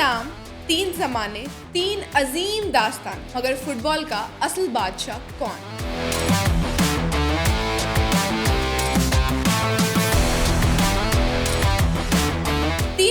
नाम, 3 ज़माने, 3 अजीम दास्तान, मगर फुटबॉल का असल बादशाह कौन?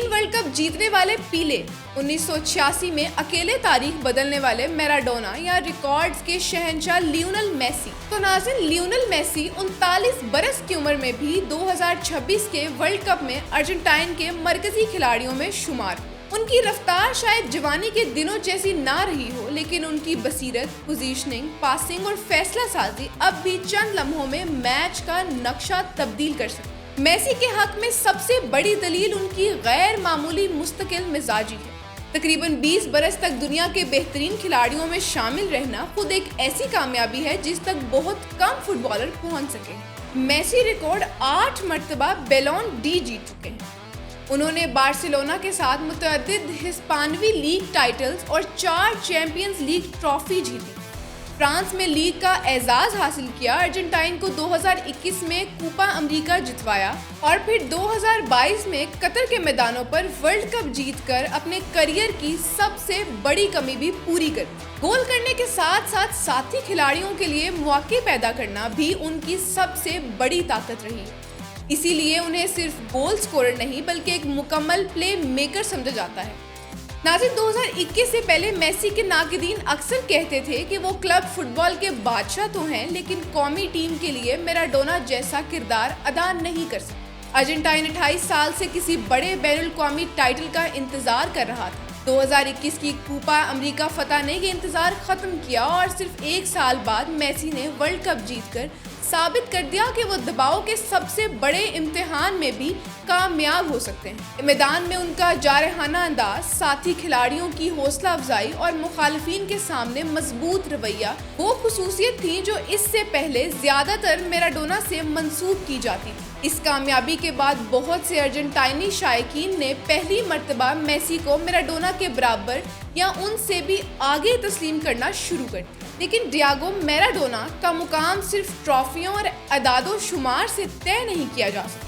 वर्ल्ड कप जीतने वाले पीले, 1986 में अकेले तारीख बदलने वाले मैराडोना या रिकॉर्ड्स के शहंशाह लियोनेल मेसी। तो नाज़रीन, लियोनेल मेसी 39 बरस की उम्र में भी 2026 के वर्ल्ड कप में अर्जेंटाइन के मरकजी खिलाड़ियों में शुमार। उनकी रफ्तार शायद जवानी के दिनों जैसी ना रही हो, लेकिन उनकी बसीरत, पोजीशनिंग, पासिंग और फैसला साजी अब भी चंद लम्हों में मैच का नक्शा तब्दील कर सकती है। मेसी के हक में सबसे बड़ी दलील उनकी गैर मामूली मुस्तकिल मिजाजी है। तकरीबन 20 बरस तक दुनिया के बेहतरीन खिलाड़ियों में शामिल रहना खुद एक ऐसी कामयाबी है जिस तक बहुत कम फुटबॉलर पहुंच सके। मेसी रिकॉर्ड 8 मरतबा बैलोन डी जीत चुके हैं। उन्होंने बार्सिलोना के साथ मुतअद्दिद हिस्पानवी लीग टाइटल्स और 4 चैंपियंस लीग ट्रॉफी जीती। फ्रांस में लीग का एजाज हासिल किया, अर्जेंटाइन को 2021 में कूपा अमेरिका जितवाया और फिर 2022 में कतर के मैदानों पर वर्ल्ड कप जीतकर अपने करियर की सबसे बड़ी कमी भी पूरी कर दी। गोल करने के साथ साथ साथी खिलाड़ियों के लिए मौके पैदा करना भी उनकी सबसे बड़ी ताकत रही। इसीलिए उन्हें सिर्फ गोल स्कोरर नहीं बल्कि एक मुकम्मल प्ले मेकर समझा जाता है। नाज़रीन, 2021 से पहले मेसी के नाक़िदीन अक्सर कहते थे कि वो क्लब फुटबॉल के बादशाह तो हैं, लेकिन कौमी टीम के लिए मैराडोना जैसा किरदार अदा नहीं कर सकते। अर्जेंटाइन 28 साल से किसी बड़े बैनुल क़ौमी टाइटल का इंतजार कर रहा था। 2021 की कूपा अमेरिका फतह ने ये इंतजार खत्म किया और सिर्फ 1 साल बाद मेसी ने वर्ल्ड कप जीतकर साबित कर दिया कि वो दबाव के सबसे बड़े इम्तिहान में भी कामयाब हो सकते हैं। मैदान में उनका जारहाना अंदाज, साथी खिलाड़ियों की हौसला अफजाई और मुखालिफिन के सामने मजबूत रवैया वो खुसूसियत थी जो इससे पहले ज्यादातर मैराडोना से मंसूब की जाती थी। इस कामयाबी के बाद बहुत से अर्जेंटाइनी शायकीन ने पहली मर्तबा मेसी को मैराडोना के बराबर या उनसे भी आगे तस्लीम करना शुरू कर दिया। लेकिन डियागो मैराडोना का मुकाम सिर्फ ट्रॉफियों और अदादो शुमार से तय नहीं किया जा सकता।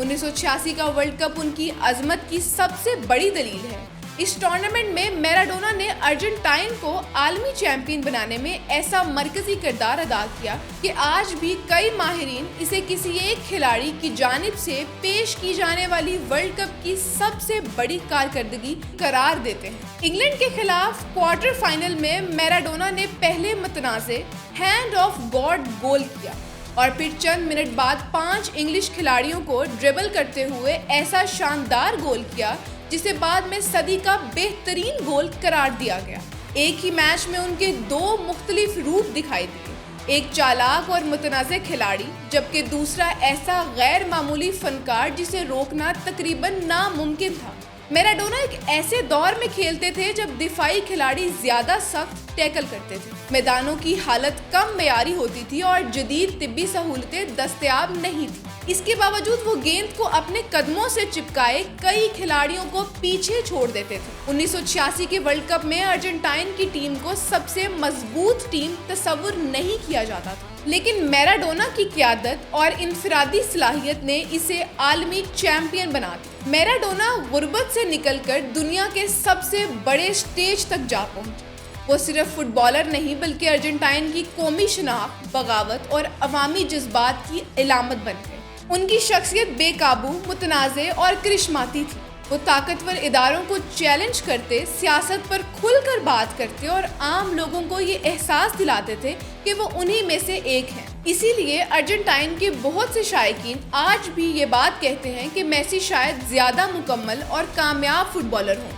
1986 का वर्ल्ड कप उनकी अजमत की सबसे बड़ी दलील है। इस टूर्नामेंट में मैराडोना ने अर्जेंटाइन को आलमी चैंपियन बनाने में ऐसा मरकजी किरदार अदा किया कि आज भी कई माहिरीन इसे किसी एक खिलाड़ी की जानिब से पेश की जाने वाली वर्ल्ड कप की सबसे बड़ी कारकर्दगी करार देते हैं। इंग्लैंड के खिलाफ क्वार्टर फाइनल में मैराडोना ने पहले मुतनाज़े हैंड ऑफ गॉड गोल किया और फिर चंद मिनट बाद 5 इंग्लिश खिलाड़ियों को ड्रिबल करते हुए ऐसा शानदार गोल किया जिसे बाद में सदी का बेहतरीन गोल करार दिया गया। एक ही मैच में उनके 2 मुख्तलिफ रूप दिखाई दिए, एक चालाक और मुतनाज़े खिलाड़ी जबकि दूसरा ऐसा गैर मामूली फनकार जिसे रोकना तकरीबन नामुमकिन था। मैराडोना एक ऐसे दौर में खेलते थे जब दिफाई खिलाड़ी ज्यादा सख्त टैकल करते थे, मैदानों की हालत कम मेयारी होती थी और जदीद तिब्बी सहूलतें दस्तयाब नहीं थी। इसके बावजूद वो गेंद को अपने कदमों से चिपकाए कई खिलाड़ियों को पीछे छोड़ देते थे। 1986 के वर्ल्ड कप में अर्जेंटाइन की टीम को सबसे मजबूत टीम तस्वुर नहीं किया जाता था, लेकिन मैराडोना की क़ियादत और इनफरादी सलाहियत ने इसे आलमी चैंपियन बना दिया। मैराडोना गुर्बत से निकलकर दुनिया के सबसे बड़े स्टेज तक जा पहुंचे। वो सिर्फ फुटबॉलर नहीं बल्कि अर्जेंटाइन की कौमी शनाख्त, बगावत और अवामी जज्बात की इलामत बन गए। उनकी शख्सियत बेकाबू, मुतनाज़े और करिश्माती थी। वो ताकतवर इदारों को चैलेंज करते, सियासत पर खुलकर बात करते और आम लोगों को ये एहसास दिलाते थे कि वो उन्हीं में से एक हैं। इसीलिए अर्जेंटाइन के बहुत से शायकीन आज भी ये बात कहते हैं कि मेसी शायद ज़्यादा मुकम्मल और कामयाब फुटबॉलर हों,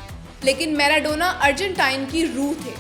लेकिन मैराडोना अर्जेंटाइन की रूह थे।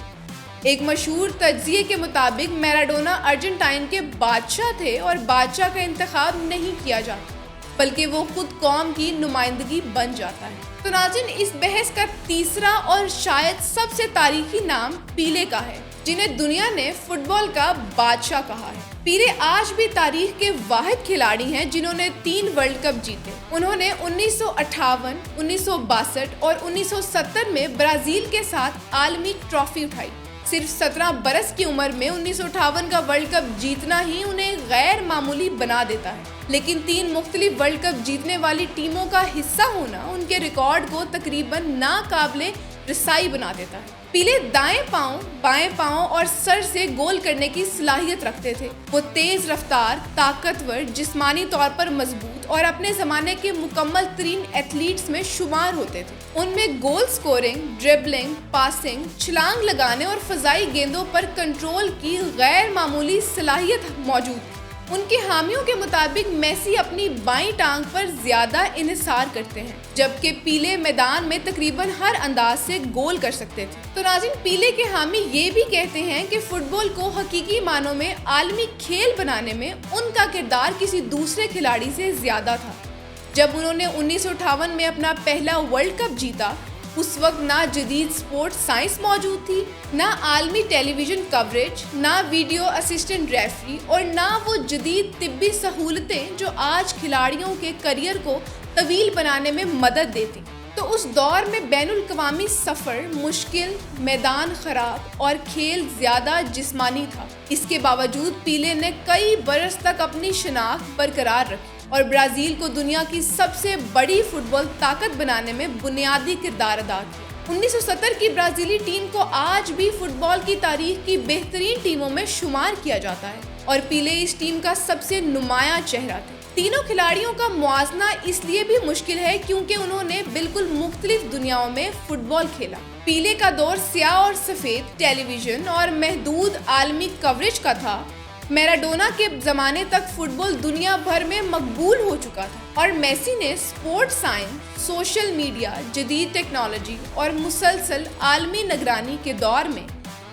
एक मशहूर तज्ज़िये के मुताबिक मैराडोना अर्जेंटाइन के बादशाह थे और बादशाह का इंतखाब नहीं किया जाता बल्कि वो खुद कौम की नुमाइंदगी बन जाता है। तो नाज़रीन, इस बहस का तीसरा और शायद सबसे तारीखी नाम पीले का है, जिन्हें दुनिया ने फुटबॉल का बादशाह कहा है। पीले आज भी तारीख के वाहिद खिलाड़ी हैं जिन्होंने 3 वर्ल्ड कप जीते। उन्होंने 1958, 1962 और 1970 में ब्राजील के साथ आलमी ट्रॉफी उठाई। सिर्फ 17 बरस की उम्र में 1958 का वर्ल्ड कप जीतना ही उन्हें गैर मामूली बना देता है, लेकिन 3 मुख्तलिफ वर्ल्ड कप जीतने वाली टीमों का हिस्सा होना उनके रिकॉर्ड को तकरीबन नाकाबिले रसाई बना देता है। पीले दाएं पांव, बाएं पांव और सर से गोल करने की सलाहियत रखते थे। वो तेज रफ्तार, ताकतवर, जिस्मानी तौर पर मजबूत और अपने जमाने के मुकम्मल तरीन एथलीट्स में शुमार होते थे। उनमें गोल स्कोरिंग, ड्रिबलिंग, पासिंग, छलांग लगाने और फजाई गेंदों पर कंट्रोल की गैर मामूली सलाहियत मौजूद थी। उनके हामियों के मुताबिक मेसी अपनी बाईं टांग पर ज्यादा इन्हिसार करते हैं, जबकि पीले मैदान में तकरीबन हर अंदाज से गोल कर सकते थे। तो नाज़रीन, पीले के हामी ये भी कहते हैं कि फुटबॉल को हकीकी मानों में आलमी खेल बनाने में उनका किरदार किसी दूसरे खिलाड़ी से ज्यादा था। जब उन्होंने 1958 में अपना पहला वर्ल्ड कप जीता, उस वक्त ना जदीद स्पोर्ट्स साइंस मौजूद थी, ना आलमी टेलीविजन कवरेज, ना वीडियो असिस्टेंट रेफरी और ना वो जदीद तिब्बी सहूलतें जो आज खिलाड़ियों के करियर को तवील बनाने में मदद देती। तो उस दौर में बैनुल अक़वामी सफ़र मुश्किल, मैदान ख़राब और खेल ज़्यादा जिस्मानी था। इसके बावजूद पीले ने कई बरस तक अपनी शनाख्त बरकरार रखी और ब्राज़ील को दुनिया की सबसे बड़ी फुटबॉल ताकत बनाने में बुनियादी किरदार अदा किया। 1970 की ब्राज़ीली टीम को आज भी फुटबॉल की तारीख की बेहतरीन टीमों में शुमार किया जाता है और पीले इस टीम का सबसे नुमायां चेहरा थे। तीनों खिलाड़ियों का मुआवजा इसलिए भी मुश्किल है क्योंकि उन्होंने बिल्कुल मुख्तलिफ दुनियाओं में फुटबॉल खेला। पीले का दौर स्याह और सफ़ेद टेलीविज़न और महदूद आलमी कवरेज का था। मैराडोना के ज़माने तक फुटबॉल दुनिया भर में मकबूल हो चुका था और मेसी ने स्पोर्ट्स साइंस, सोशल मीडिया, जदीद टेक्नोलॉजी और मुसलसल आलमी निगरानी के दौर में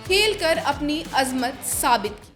खेल कर अपनी अज़मत साबित की।